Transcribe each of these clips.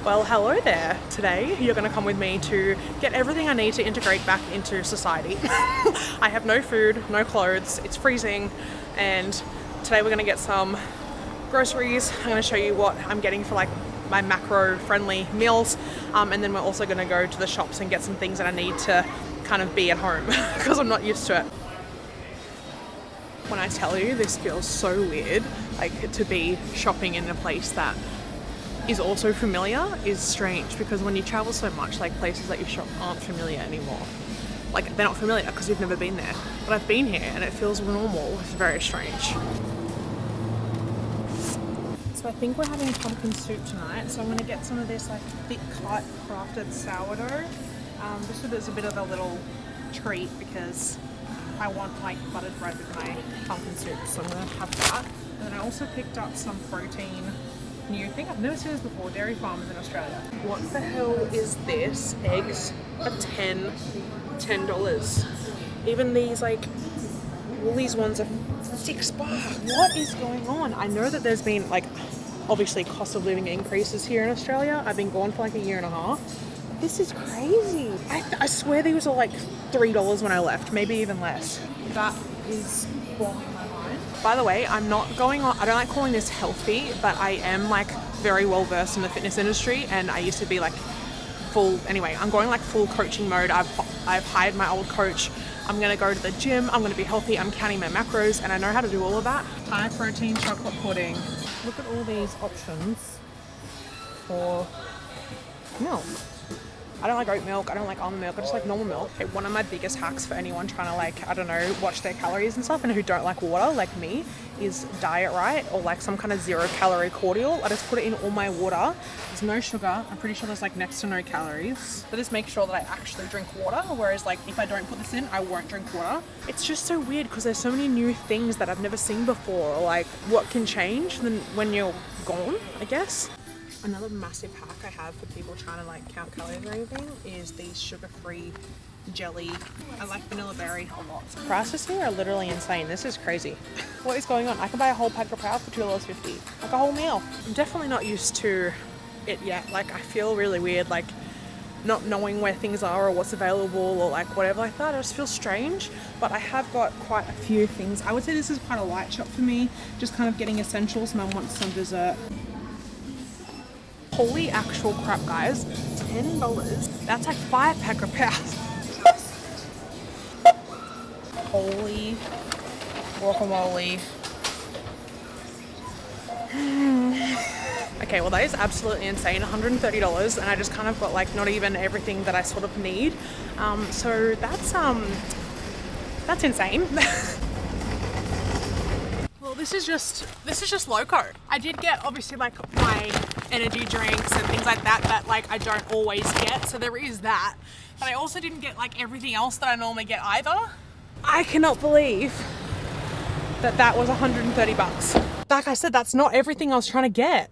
Well, hello there. Today you're going to come with me to get everything I need to integrate back into society. I have no food, no clothes, it's freezing, and today we're going to get some groceries. I'm going to show you what I'm getting for like my macro friendly meals, and then we're also going to go to the shops and get some things that I need to kind of be at home because I'm not used to it. When I tell you, this feels so weird, like to be shopping in a place that is also familiar is strange, because when you travel so much, like places that you shop aren't familiar anymore. Like they're not familiar because you've never been there, but I've been here and it feels normal. It's very strange. So I think we're having pumpkin soup tonight, so I'm going to get some of this like thick cut crafted sourdough. This is a bit of a little treat because I want like buttered bread with my pumpkin soup, so I'm going to have that. And then I also picked up some protein new thing. I've never seen this before, Dairy Farmers in Australia. What the hell is this? Eggs are $10. Even these like Woolies ones are $6. What is going on? I know that there's been like obviously cost of living increases here in Australia. I've been gone for like a year and a half. This is crazy. I swear these were like $3 when I left, maybe even less. That is blowing my mind. By the way, I'm not going on, I don't like calling this healthy, but I am like very well versed in the fitness industry, and I used to be like anyway, I'm going like full coaching mode. I've hired my old coach. I'm gonna go to the gym, I'm gonna be healthy, I'm counting my macros, and I know how to do all of that. High protein chocolate pudding. Look at all these options for milk. I don't like oat milk, I don't like almond milk, I just like normal milk. Okay, one of my biggest hacks for anyone trying to like, I don't know, watch their calories and stuff and who don't like water like me is Diet Right, or like some kind of 0-calorie cordial. I just put it in all my water. There's no sugar. I'm pretty sure there's like next to no calories. But this makes sure that I actually drink water, whereas like if I don't put this in, I won't drink water. It's just so weird because there's so many new things that I've never seen before, or like what can change then when you're gone, I guess. Another massive hack I have for people trying to like count calories or anything is these sugar-free jelly. I like vanilla berry a lot. Prices here are literally insane. This is crazy. What is going on? I can buy a whole pack of Proud for $2.50, like a whole meal. I'm definitely not used to it yet. Like I feel really weird, like not knowing where things are or what's available or like whatever like that. I just feel strange, but I have got quite a few things. I would say this is quite a light shop for me, just kind of getting essentials. Mum wants some dessert. Holy actual crap, guys. $10. That's like 5 pack of Proud. Holy guacamole. Okay, well that is absolutely insane. $130, and I just kind of got like not even everything that I sort of need. So that's insane. Well, this is just loco. I did get obviously like my energy drinks and things like that like I don't always get, so there is that. But I also didn't get like everything else that I normally get either. I cannot believe that was $130. Like I said, that's not everything I was trying to get.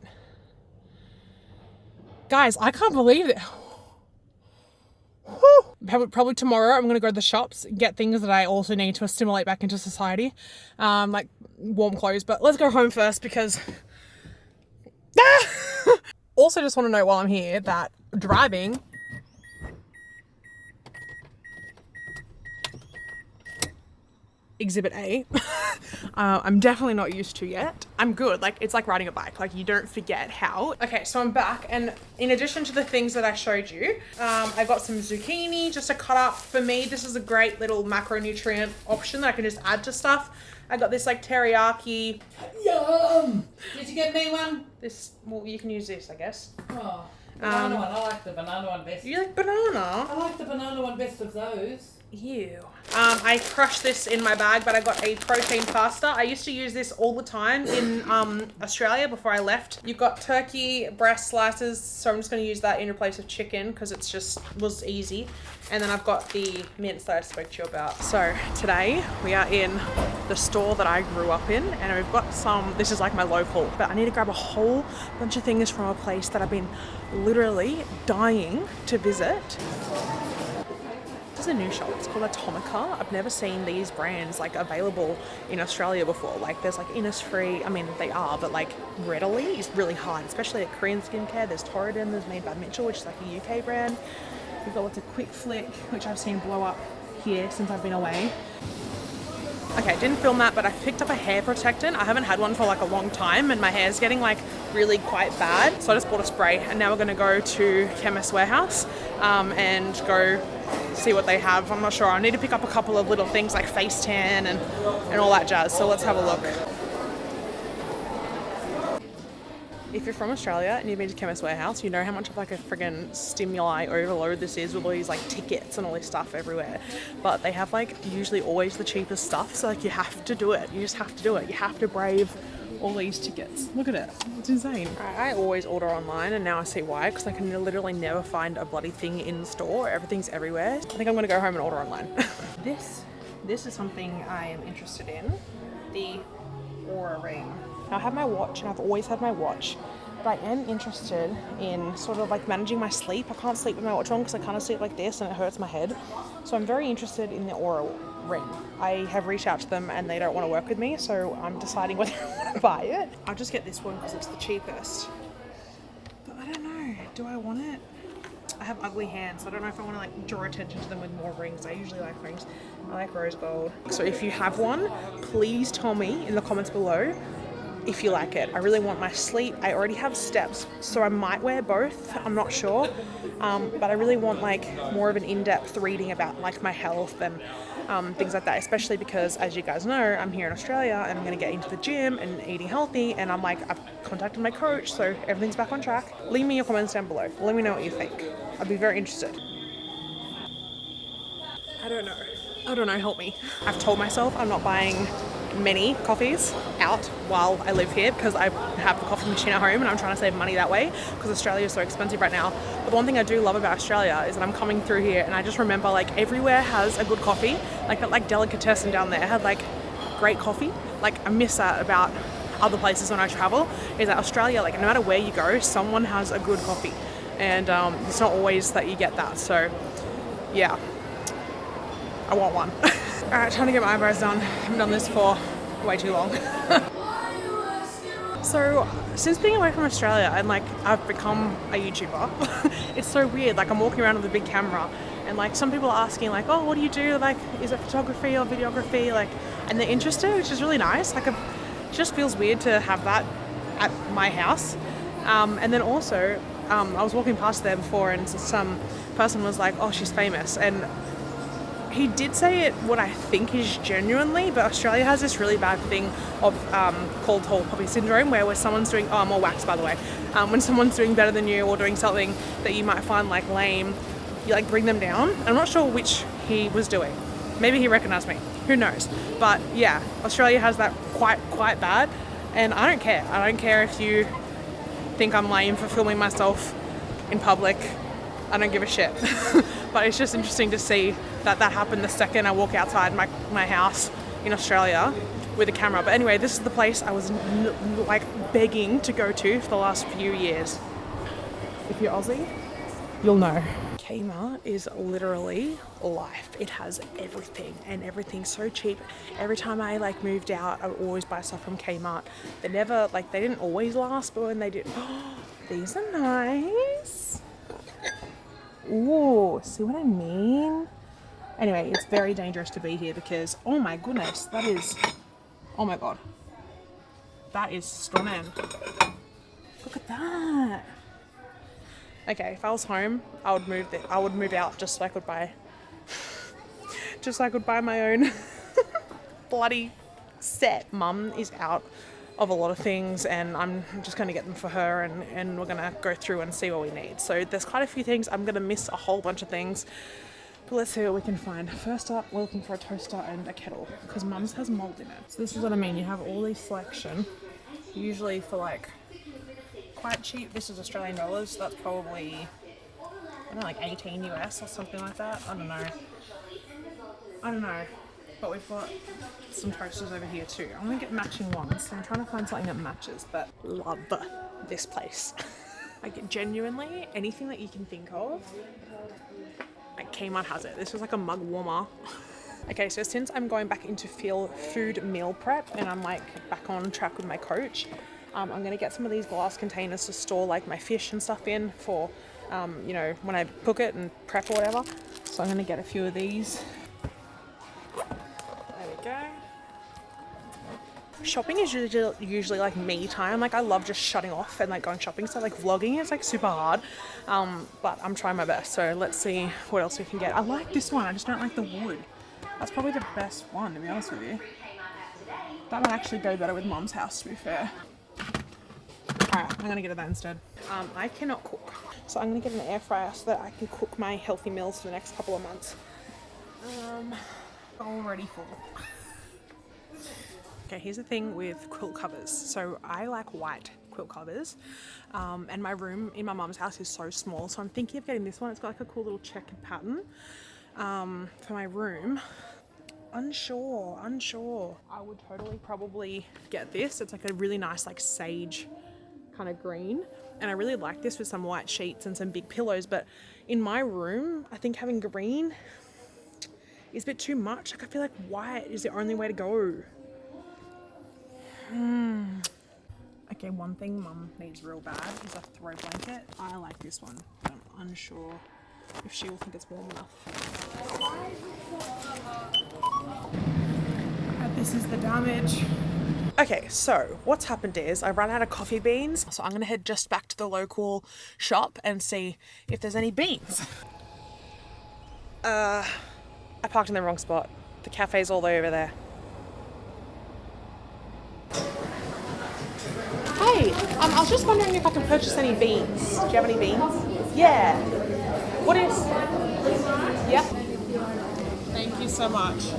Guys, I can't believe it. Probably tomorrow I'm going to go to the shops, get things that I also need to assimilate back into society, like warm clothes. But let's go home first because... Also just want to know while I'm here that driving... Exhibit A. I'm definitely not used to yet. I'm good. Like it's like riding a bike. Like you don't forget how. Okay, so I'm back, and in addition to the things that I showed you, I got some zucchini just to cut up. For me, this is a great little macronutrient option that I can just add to stuff. I got this like teriyaki. Yum! Did you get me one? This, well, you can use this, I guess. Oh, banana one. I like the banana one best. You like banana? I like the banana one best of those. Ew. I crushed this in my bag, but I got a protein pasta. I used to use this all the time in Australia before I left. You've got turkey breast slices, so I'm just going to use that in place of chicken because it's just was easy. And then I've got the mince that I spoke to you about. So today we are in the store that I grew up in, and we've got some, this is like my local, but I need to grab a whole bunch of things from a place that I've been literally dying to visit. There's a new shop, it's called Atomica. I've never seen these brands like available in Australia before. Like there's like Innisfree, I mean they are, but like readily is really hard, especially at Korean skincare. There's Torridon, there's Made by Mitchell, which is like a UK brand. We've got lots of Quick Flick, which I've seen blow up here since I've been away. Okay, didn't film that, but I picked up a hair protectant. I haven't had one for like a long time and my hair's getting like really quite bad. So I just bought a spray and now we're gonna go to Chemist Warehouse and go see what they have. I'm not sure. I need to pick up a couple of little things like face tan and all that jazz. So let's have a look. If you're from Australia and you've been to Chemist Warehouse, you know how much of like a friggin' stimuli overload this is with all these like tickets and all this stuff everywhere. But they have like usually always the cheapest stuff, so like you have to do it. You just have to do it. You have to brave all these tickets. Look at it. It's insane. I always order online and now I see why, because I can literally never find a bloody thing in store. Everything's everywhere. I think I'm gonna go home and order online. This is something I am interested in. The Oura Ring. Now, I have my watch and I've always had my watch, but I am interested in sort of like managing my sleep. I can't sleep with my watch on because I kind of sleep like this and it hurts my head. So I'm very interested in the Oura Ring. I have reached out to them and they don't want to work with me, so I'm deciding whether I want to buy it. I'll just get this one because it's the cheapest. But I don't know, do I want it? I have ugly hands, so I don't know if I want to like draw attention to them with more rings. I usually like rings. I like rose gold. So if you have one, please tell me in the comments below if you like it. I really want my sleep. I already have steps, so I might wear both. I'm not sure. But I really want like more of an in-depth reading about like my health and things like that, especially because as you guys know, I'm here in Australia and I'm going to get into the gym and eating healthy, and I'm like, I've contacted my coach, so everything's back on track. Leave me your comments down below. Let me know what you think. I'd be very interested. I don't know, help me. I've told myself I'm not buying many coffees out while I live here because I have the coffee machine at home and I'm trying to save money that way because Australia is so expensive right now. But the one thing I do love about Australia is that I'm coming through here and I just remember like everywhere has a good coffee. Like that like delicatessen down there had like great coffee. Like I miss that about other places when I travel, is that Australia, like no matter where you go, someone has a good coffee. And it's not always that you get that. So yeah, I want one. All right, trying to get my eyebrows done. I haven't done this for way too long. So since being away from Australia and like I've become a YouTuber, it's so weird. Like I'm walking around with a big camera and like some people are asking like, oh, what do you do? Like, is it photography or videography? Like, and they're interested, which is really nice. Like it just feels weird to have that at my house. And then also, I was walking past there before and some person was like, oh, she's famous. And he did say it what I think is genuinely, but Australia has this really bad thing of called tall poppy syndrome, where someone's doing, oh, I'm all waxed by the way, when someone's doing better than you or doing something that you might find like lame, you like bring them down. I'm not sure which he was doing. Maybe he recognized me, who knows? But yeah, Australia has that quite bad, and I don't care. I don't care if you think I'm lame for filming myself in public. I don't give a shit. But it's just interesting to see that happened the second I walk outside my house in Australia with a camera. But anyway, this is the place I was like begging to go to for the last few years. If you're Aussie, you'll know. Kmart is literally life. It has everything and everything's so cheap. Every time I like moved out, I would always buy stuff from Kmart. They never, like they didn't always last, but when they did, these are nice. Ooh, see what I mean? Anyway, it's very dangerous to be here because, oh my goodness, that is, oh my god. That is stunning. Look at that. Okay, if I was home, I would move out just so I could buy, my own bloody set. Mum is out of a lot of things and I'm just going to get them for her and we're going to go through and see what we need. So there's quite a few things. I'm going to miss a whole bunch of things, but let's see what we can find. First up, we're looking for a toaster and a kettle because Mum's has mold in it. So this is what I mean. You have all these selection, usually for like quite cheap. This is Australian dollars. That's probably, I don't know, like 18 US or something like that. I don't know. But we've got some toasters over here too. I'm gonna get matching ones. So I'm trying to find something that matches, but love this place. Like genuinely, anything that you can think of, Like Kmart has it. This is like a mug warmer. Okay, so since I'm going back into food meal prep and I'm like back on track with my coach, I'm gonna get some of these glass containers to store like my fish and stuff in for, you know, when I cook it and prep or whatever. So I'm gonna get a few of these. There we go. Shopping is usually like me time. Like I love just shutting off and like going shopping. So like vlogging is like super hard, but I'm trying my best. So let's see what else we can get. I like this one. I just don't like the wood. That's probably the best one, to be honest with you. That might actually go better with Mum's house, to be fair. Alright, I'm gonna get that instead. I cannot cook, so I'm gonna get an air fryer so that I can cook my healthy meals for the next couple of months. Already full. Okay, here's the thing with quilt covers. So I like white quilt covers, and my room in my mum's house is so small. So I'm thinking of getting this one. It's got like a cool little checkered pattern for my room. Unsure. I would totally probably get this. It's like a really nice like sage kind of green. And I really like this with some white sheets and some big pillows. But in my room, I think having green is a bit too much. Like I feel like white is the only way to go. Okay, one thing Mum needs real bad is a throw blanket. I like this one, but I'm unsure if she will think it's warm enough. This is the damage. Okay, so what's happened is I ran out of coffee beans, so I'm gonna head just back to the local shop and see if there's any beans. I parked in the wrong spot. The cafe's all the way over there. Hey, I was just wondering if I can purchase any beans. Do you have any beans? Yeah. What is? Yep. Thank you so much.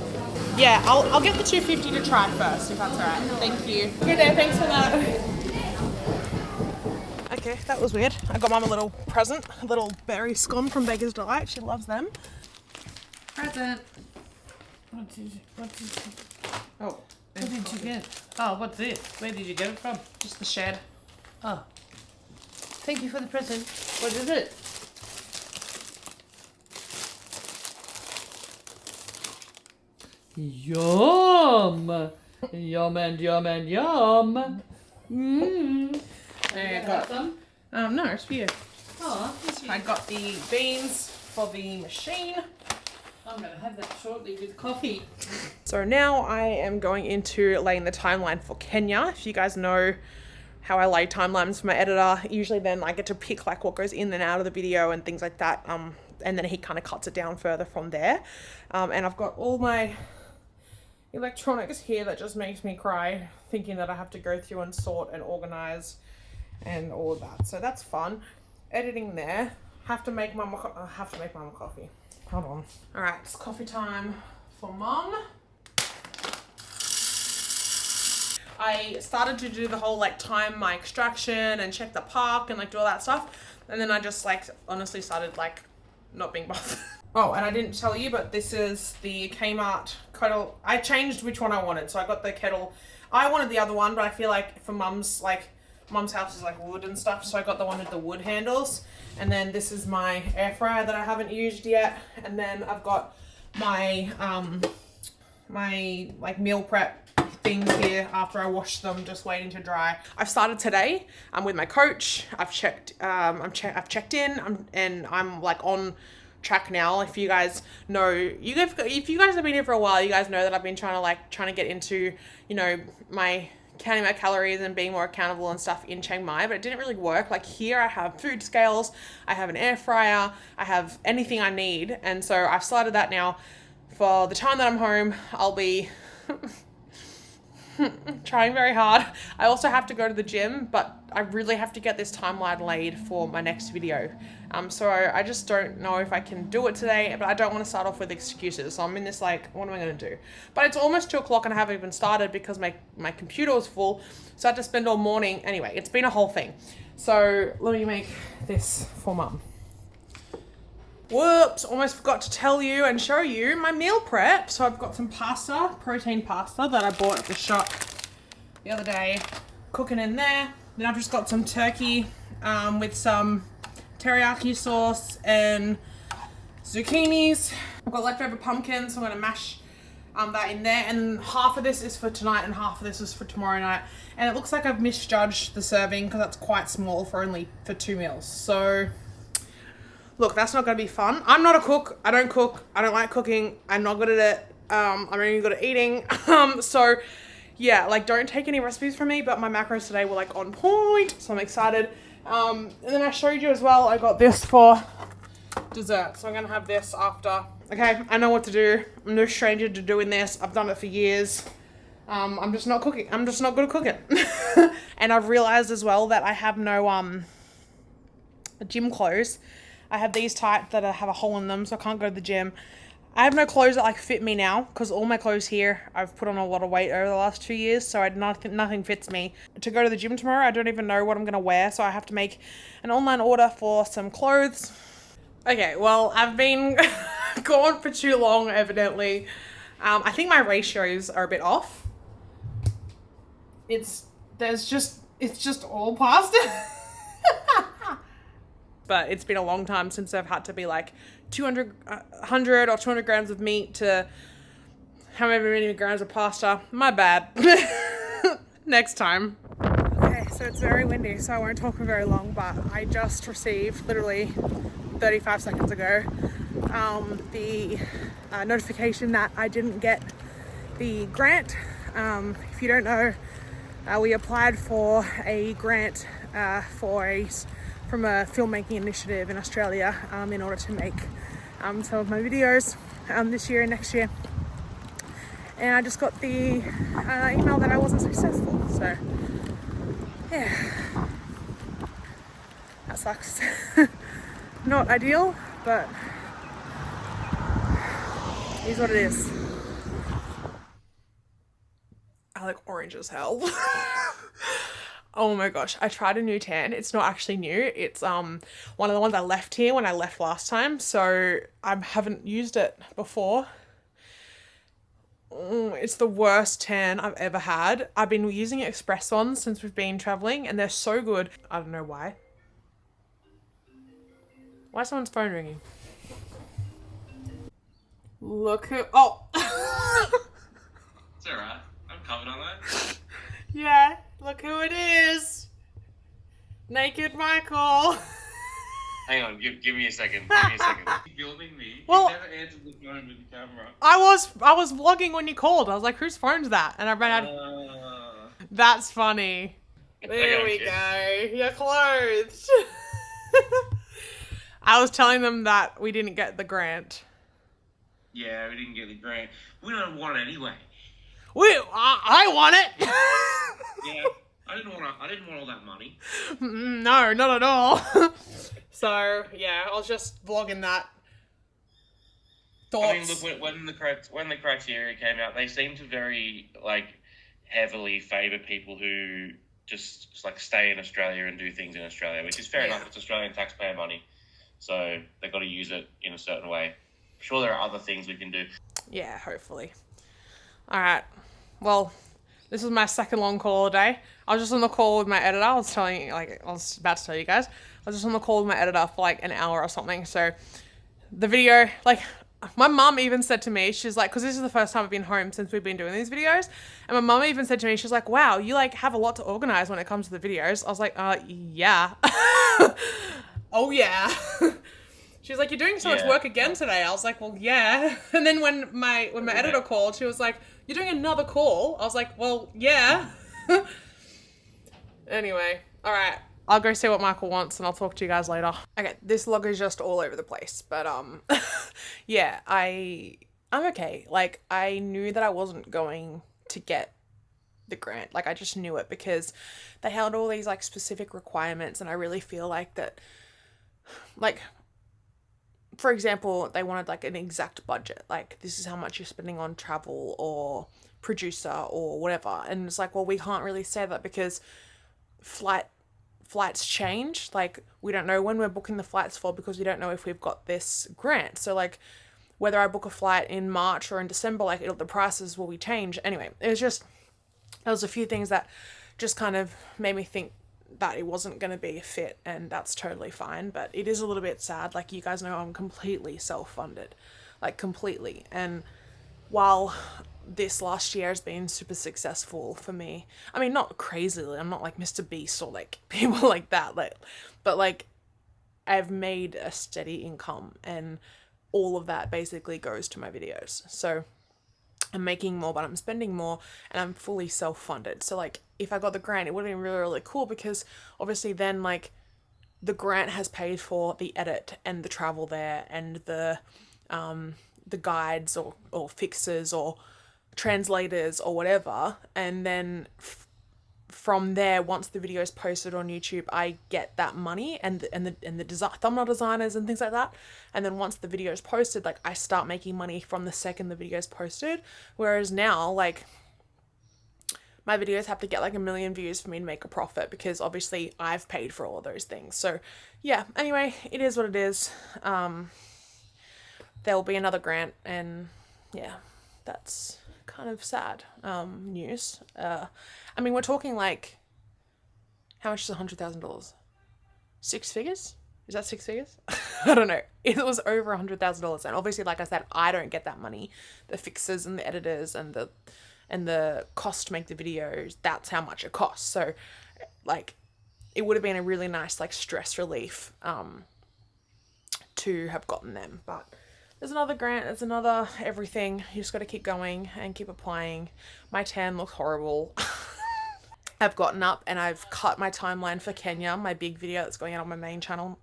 Yeah, I'll get the 250 to try first, if that's alright. Thank you. Good day, thanks for that. Okay, that was weird. I got Mum a little present, a little berry scone from Beggar's Delight. She loves them. Present. What did you get? Oh, what's this? Where did you get it from? Just the shed. Oh. Thank you for the present. What is it? Yum! Yum and yum and yum. Mmm. There you go. Some? No, it's for you. Oh, I got the beans for the machine. I'm going to have that shortly with coffee. So now I am going into laying the timeline for Kenya. If you guys know how I lay timelines for my editor, usually then I get to pick like what goes in and out of the video and things like that. And then he kind of cuts it down further from there. And I've got all my electronics here that just makes me cry, thinking that I have to go through and sort and organize and all of that. So that's fun. Editing there. Have to make Mum a coffee. Hold on. All right, it's coffee time for Mum. I started to do the whole like time my extraction and check the park and like do all that stuff. And then I just like honestly started like not being bothered. Oh, and I didn't tell you, but this is the Kmart kettle. I changed which one I wanted. So I got the kettle. I wanted the other one, but I feel like for Mum's house is like wood and stuff. So I got the one with the wood handles. And then this is my air fryer that I haven't used yet. And then I've got my, my like meal prep things here after I wash them, just waiting to dry. I've started today. I'm with my coach. I've checked, I've checked in and I'm like on track now. If you guys know, if you guys have been here for a while, you guys know that I've been trying to get into, you know, counting my calories and being more accountable and stuff in Chiang Mai, but it didn't really work. Like here I have food scales, I have an air fryer, I have anything I need. And so I've started that now. For the time that I'm home, I'll be trying very hard. I also have to go to the gym, but I really have to get this timeline laid for my next video. So I just don't know if I can do it today, but I don't want to start off with excuses. So I'm in this like, what am I going to do? But it's almost 2 o'clock and I haven't even started because my computer was full. So I had to spend all morning. Anyway, it's been a whole thing. So let me make this for Mum. Whoops, almost forgot to tell you and show you my meal prep. So I've got some pasta, protein pasta that I bought at the shop the other day, cooking in there. Then I've just got some turkey with some teriyaki sauce and zucchinis. I've got leftover pumpkins, so I'm gonna mash that in there, and half of this is for tonight and half of this is for tomorrow night. And it looks like I've misjudged the serving because that's quite small for 2 meals. So look, that's not gonna be fun. I'm not a cook. I don't cook. I don't like cooking. I'm not good at it. I'm only good at eating. So yeah, like don't take any recipes from me, but my macros today were like on point, so I'm excited. And then I showed you as well, I got this for dessert, so I'm gonna have this after. Okay, I know what to do. I'm no stranger to doing this. I've done it for years. I'm just not cooking. I'm just not good at cooking. And I've realized as well that I have no gym clothes. I have these tight that have a hole in them, so I can't go to the gym. I have no clothes that like fit me now because all my clothes here, I've put on a lot of weight over the last 2 years, so nothing fits me. To go to the gym tomorrow, I don't even know what I'm gonna wear, so I have to make an online order for some clothes. Okay, well, I've been gone for too long, evidently. I think my ratios are a bit off. It's just all pasta. But it's been a long time since I've had to be like 100 or 200 grams of meat to however many grams of pasta. My bad. Next time. Okay, so it's very windy, so I won't talk for very long, but I just received literally 35 seconds ago the notification that I didn't get the grant. If you don't know, we applied for a grant from a filmmaking initiative in Australia in order to make some of my videos this year and next year. And I just got the email that I wasn't successful, so yeah, that sucks. Not ideal, but it is what it is. I look orange as hell. Oh my gosh, I tried a new tan. It's not actually new. It's one of the ones I left here when I left last time, so I haven't used it before. It's the worst tan I've ever had. I've been using Express ones since we've been traveling, and they're so good. I don't know why. Why is someone's phone ringing? Look who... Oh! It's alright. I'm covered on that. Yeah, look who it is. Naked Michael. Hang on, give me a second. Give me a second. You're filming me. Well, you never answered the phone with the camera. I was vlogging when you called. I was like, whose phone's that? And I ran out. That's funny. There we go. You're clothed. I was telling them that we didn't get the grant. Yeah, we didn't get the grant. We don't want it anyway. I want it. Yeah, I didn't want all that money. No, not at all. So yeah, I was just vlogging that. Thoughts. I mean, look, when the criteria came out, they seemed to very heavily favour people who just like stay in Australia and do things in Australia, which is fair enough. It's Australian taxpayer money, so they got to use it in a certain way. I'm sure there are other things we can do. Yeah, hopefully. All right. Well, this was my second long call of the day. I was just on the call with my editor. I was about to tell you guys. I was just on the call with my editor for like an hour or something. So the video, my mum even said to me, she's like, because this is the first time I've been home since we've been doing these videos. And my mum even said to me, she's like, wow, you have a lot to organize when it comes to the videos. I was like, yeah. Oh, yeah. She's like, you're doing so much work again today. I was like, well, yeah. And then when my editor called, she was like, you're doing another call? I was like, well, yeah. Anyway, all right. I'll go see what Michael wants and I'll talk to you guys later. Okay, this vlog is just all over the place, but yeah, I'm okay. I knew that I wasn't going to get the grant. I just knew it because they held all these specific requirements, and I really feel like that, for example, they wanted an exact budget. This is how much you're spending on travel or producer or whatever. And it's well, we can't really say that because flights change. We don't know when we're booking the flights for because we don't know if we've got this grant. So whether I book a flight in March or in December, the prices will be changed. Anyway, it was just, there was a few things that just kind of made me think that it wasn't going to be a fit, and that's totally fine. But it is a little bit sad. Like, you guys know I'm completely self-funded, like completely. And while this last year has been super successful for me, I mean, not crazily, I'm not like Mr. Beast or like people like that, like, but like I've made a steady income, and all of that basically goes to my videos. So I'm making more, but I'm spending more, and I'm fully self-funded. So like, if I got the grant, it would have been really, really cool, because obviously then like the grant has paid for the edit and the travel there and the guides or fixers or translators or whatever. And then from there, once the video is posted on YouTube, I get that money and the thumbnail designers and things like that. And then once the video is posted, like, I start making money from the second the video is posted. Whereas now, like, my videos have to get like 1 million views for me to make a profit, because obviously I've paid for all of those things. So yeah, anyway, it is what it is. There'll be another grant, and yeah, that's kind of sad news. I mean, we're talking like, how much is $100,000? 6 figures? Is that 6 figures? I don't know. It was over $100,000, and obviously, like I said, I don't get that money. The fixers and the editors and the cost to make the videos, that's how much it costs. So like, it would have been a really nice like stress relief to have gotten them. But there's another grant, there's another everything. You just got to keep going and keep applying. My tan looks horrible. I've gotten up and I've cut my timeline for Kenya, my big video that's going out on my main channel.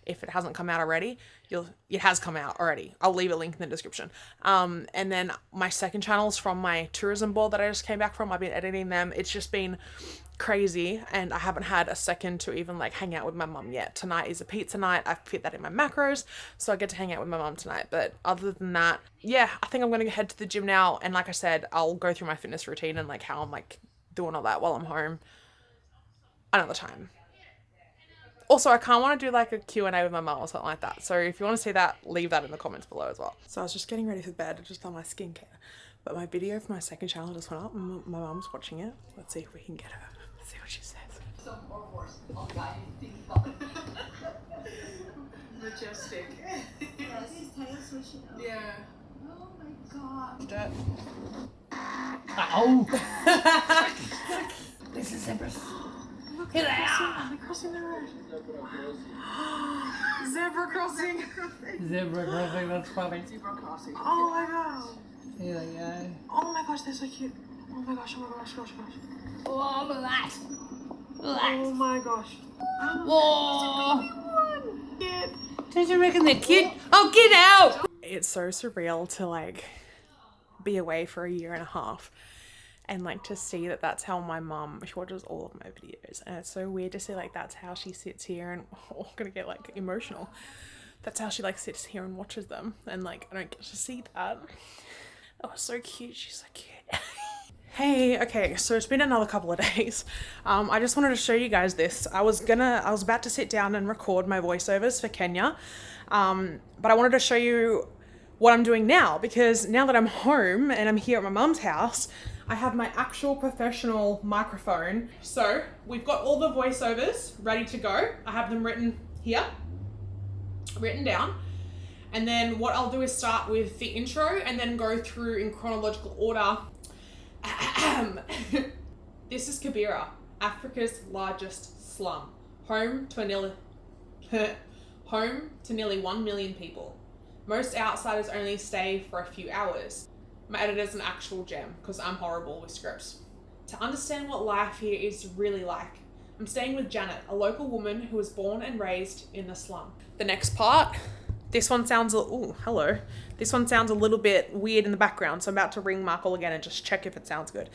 If it hasn't come out already, it has come out already. I'll leave a link in the description. And then my second channel is from my tourism board that I just came back from. I've been editing them. It's just been crazy, and I haven't had a second to even like hang out with my mum yet. Tonight is a pizza night. I've fit that in my macros, so I get to hang out with my mum tonight. But other than that, yeah, I think I'm going to head to the gym now. And like I said, I'll go through my fitness routine and like how I'm like doing all that while I'm home another time. Also, I can't want to do like a Q&A with my mum or something like that. So if you want to see that, leave that in the comments below as well. So I was just getting ready for bed. I just done my skincare. But my video for my second channel just went up, and my mum's watching it. Let's see if we can get her. Let's see what she says. Majestic. Yeah. Oh my god. Ow! This is zebras. Here they are. They're crossing the road. Zebra crossing. Zebra crossing, that's funny. Zebra crossing. Oh my god. Here they go. Oh my gosh, they're so cute. Oh my gosh, oh my gosh, gosh. Oh, look at that. Look at Oh that. my gosh. Whoa. Kid. Don't you reckon they're cute? Oh, get out! It's so surreal to like be away for 1.5 years and like to see that that's how my mum, she watches all of my videos, and it's so weird to see like that's how she sits here, and I'm gonna get like emotional. That's how she like sits here and watches them, and like I don't get to see that. Oh, so cute. She's so cute. Hey, okay, so it's been another couple of days. I just wanted to show you guys this. I was about to sit down and record my voiceovers for Kenya, but I wanted to show you what I'm doing now, because now that I'm home and I'm here at my mum's house, I have my actual professional microphone. So we've got all the voiceovers ready to go. I have them written here, written down. And then what I'll do is start with the intro and then go through in chronological order. This is Kibera, Africa's largest slum, home to nearly 1 million people. Most outsiders only stay for a few hours. My editor's an actual gem, because I'm horrible with scripts. To understand what life here is really like, I'm staying with Janet, a local woman who was born and raised in the slum. The next part, this one sounds, oh, hello. This one sounds a little bit weird in the background, so I'm about to ring Michael again and just check if it sounds good.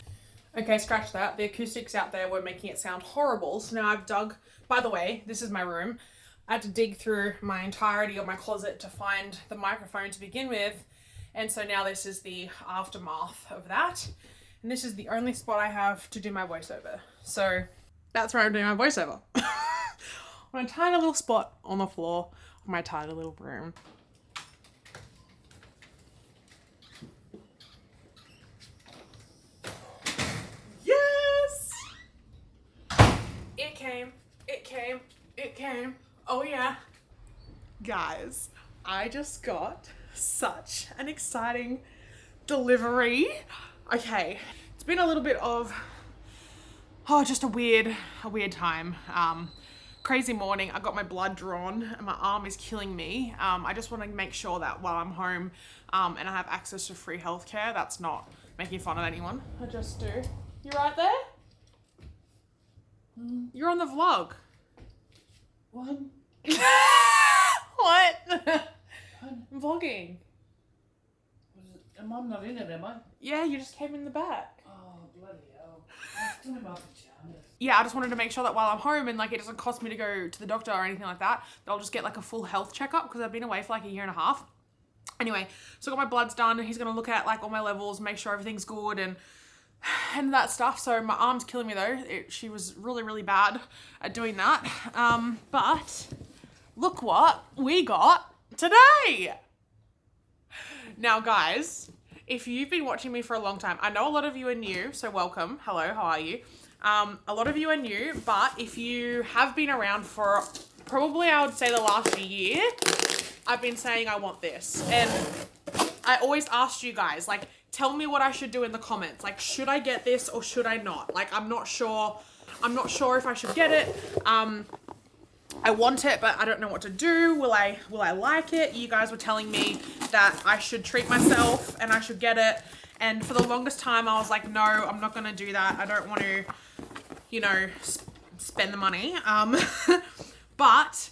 Okay, scratch that. The acoustics out there were making it sound horrible, so now I've dug, by the way, this is my room. I had to dig through my entirety of my closet to find the microphone to begin with, and so now this is the aftermath of that, and this is the only spot I have to do my voiceover. So that's where I'm doing my voiceover. On a tiny little spot on the floor of my tiny little room. Yes! It came Oh yeah. Guys, I just got such an exciting delivery. Okay, it's been a little bit of, just a weird time. Crazy morning. I got my blood drawn and my arm is killing me. I just want to make sure that while I'm home and I have access to free healthcare, that's not making fun of anyone. I just do. You right there? You're on the vlog. What? What? I'm vlogging. I'm not in it, am I? Yeah, you just came in the back. Oh, bloody hell. I was still in my pajamas. Yeah, I just wanted to make sure that while I'm home and like it doesn't cost me to go to the doctor or anything like that, that I'll just get like a full health checkup because I've been away for like a year and a half. Anyway, so I got my bloods done and he's going to look at like all my levels, make sure everything's good and that stuff. So my arm's killing me though. She was really, really bad at doing that. But look what we got today. Now guys, if you've been watching me for a long time, I know a lot of you are new, so welcome. Hello, how are you? A lot of you are new, but if you have been around for probably, I would say the last year, I've been saying I want this. And I always asked you guys, like, tell me what I should do in the comments. Like, should I get this or should I not? Like, I'm not sure if I should get it. I want it, but I don't know what to do. Will I like it? You guys were telling me that I should treat myself and I should get it. And for the longest time, I was like, no, I'm not going to do that. I don't want to, you know, spend the money. But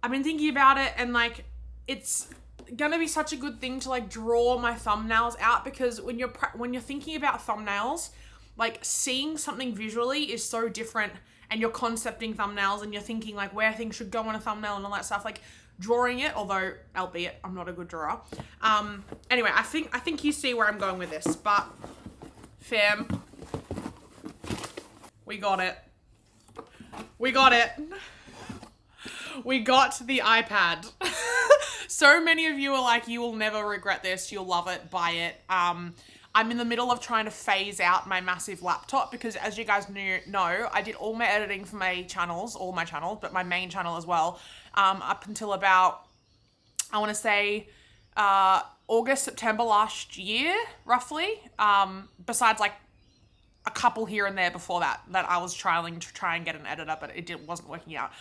I've been thinking about it and like, it's going to be such a good thing to like draw my thumbnails out because when you're thinking about thumbnails, like seeing something visually is so different and you're concepting thumbnails and you're thinking like where things should go on a thumbnail and all that stuff, like drawing it, although albeit I'm not a good drawer. Anyway, I think you see where I'm going with this, but fam, we got it. We got it. We got the iPad. So many of you are like, you will never regret this. You'll love it. Buy it. I'm in the middle of trying to phase out my massive laptop because as you guys know, I did all my editing for my channels, but my main channel as well, up until about, I want to say, August, September last year, roughly. Besides like a couple here and there before that I was trialing to try and get an editor, but it wasn't working out.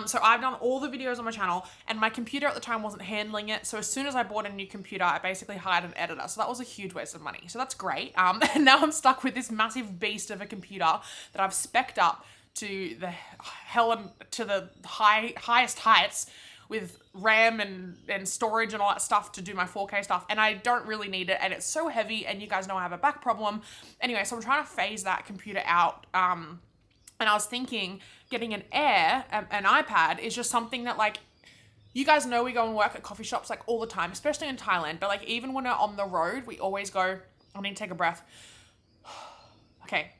So I've done all the videos on my channel and my computer at the time wasn't handling it. So as soon as I bought a new computer, I basically hired an editor. So that was a huge waste of money. So that's great. And now I'm stuck with this massive beast of a computer that I've spec'd up to the hell and to the highest heights with RAM and storage and all that stuff to do my 4K stuff, and I don't really need it, and it's so heavy, and you guys know I have a back problem. Anyway, so I'm trying to phase that computer out, and I was thinking getting an iPad is just something that, like, you guys know we go and work at coffee shops, like, all the time, especially in Thailand, but, like, even when we're on the road, we always go, I need to take a breath. Okay.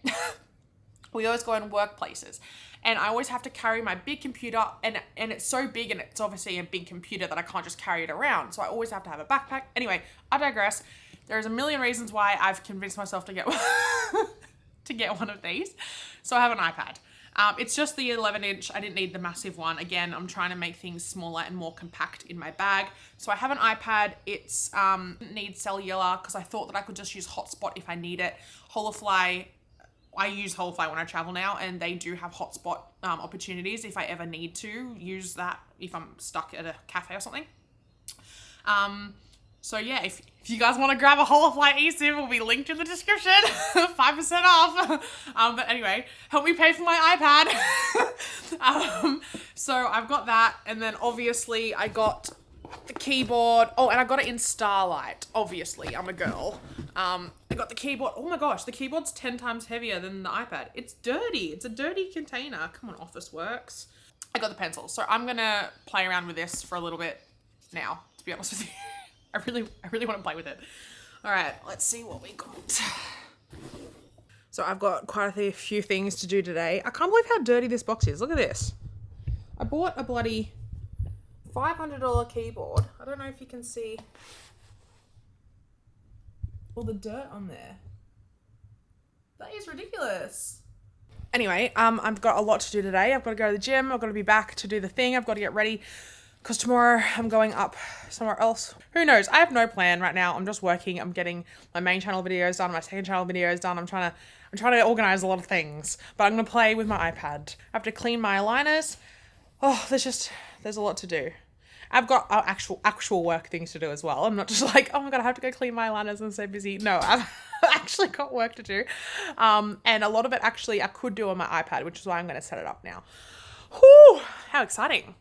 We always go in workplaces. And I always have to carry my big computer and it's so big and it's obviously a big computer that I can't just carry it around. So I always have to have a backpack. Anyway, I digress. There's a million reasons why I've convinced myself to get to get one of these. So I have an iPad. It's just the 11-inch. I didn't need the massive one. Again, I'm trying to make things smaller and more compact in my bag. So I have an iPad. It's needs cellular because I thought that I could just use hotspot if I need it. Holofly, I use Holofly when I travel now, and they do have hotspot opportunities if I ever need to use that if I'm stuck at a cafe or something. So yeah, if you guys want to grab a Holofly eSIM, it will be linked in the description. 5% off. But anyway, help me pay for my iPad. So I've got that, and then obviously I got the keyboard. Oh, and I got it in Starlight. Obviously, I'm a girl. I got the keyboard. Oh my gosh, the keyboard's 10 times heavier than the iPad. It's dirty. It's a dirty container. Come on, Officeworks. I got the pencil. So I'm going to play around with this for a little bit now, to be honest with you. I really want to play with it. All right, let's see what we got. So I've got quite a few things to do today. I can't believe how dirty this box is. Look at this. I bought a bloody $500 keyboard. I don't know if you can see all the dirt on there. That is ridiculous. Anyway, I've got a lot to do today. I've got to go to the gym. I've got to be back to do the thing. I've got to get ready because tomorrow I'm going up somewhere else. Who knows? I have no plan right now. I'm just working. I'm getting my main channel videos done, my second channel videos done. I'm trying to organize a lot of things, but I'm going to play with my iPad. I have to clean my aligners. Oh, there's a lot to do. I've got actual work things to do as well. I'm not just like, oh my God, I have to go clean my aligners. I'm so busy. No, I've actually got work to do. And a lot of it actually I could do on my iPad, which is why I'm going to set it up now. Whew, how exciting.